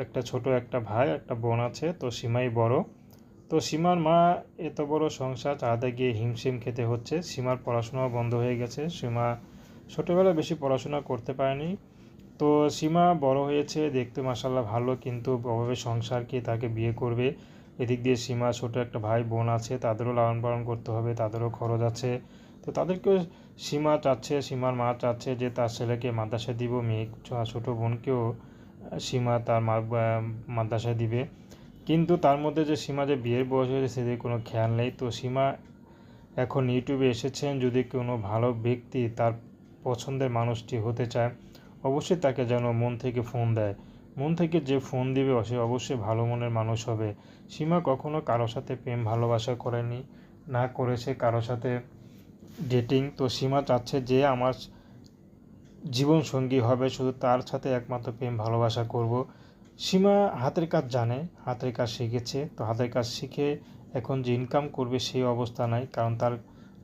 একটা ছোট একটা ভাই একটা বোন আছে, তো সীমাই বড়। তো সীমার মা এত বড় সংসার চালাতে গিয়ে হিমশিম খেতে হচ্ছে। সীমার পড়াশোনাও বন্ধ হয়ে গেছে, সীমা ছোটোবেলায় বেশি পড়াশোনা করতে পারেনি। তো সীমা বড় হয়েছে, দেখতে মাসাল্লাহ ভালো, কিন্তু অভাবে সংসার কে তাকে বিয়ে করবে। এদিক দিয়ে সীমা ছোট একটা ভাই বোন আছে, তাদেরও লালন পালন করতে হবে, তাদেরও খরচ আছে। তো তাদেরকেও সীমা চাচ্ছে, সীমার মা চাচ্ছে যে তার ছেলেকে মাদ্রাসায় দিব, মেয়ে ছোটো বোনকেও সীমা তার মাদ্রাসায় দিবে। কিন্তু তার মধ্যে যে সীমা যে বিয়ের বয়স হয়েছে সেদিকে কোনো খেয়াল নেই। তো সীমা এখন ইউটিউবে এসেছেন, যদি কোনো ভালো ব্যক্তি তার পছন্দের মানুষটি হতে চায়, অবশ্যই তাকে যেন মন থেকে ফোন দেয়। মন থেকে যে ফোন দিবে সে অবশ্যই ভালো মনের মানুষ হবে। সীমা কখনো কারোর সাথে প্রেম ভালোবাসা করেনি, না করেছে কারোর সাথে ডেটিং। তো সীমা চাচ্ছে যে আমার জীবনসঙ্গী হবে, শুধু তার সাথে একমাত্র প্রেম ভালোবাসা করব। সীমা হাতের কাজ জানে, হাতের কাজ শিখেছে। তো হাতের কাজ শিখে এখন যে ইনকাম করবে সেই অবস্থা নাই, কারণ তার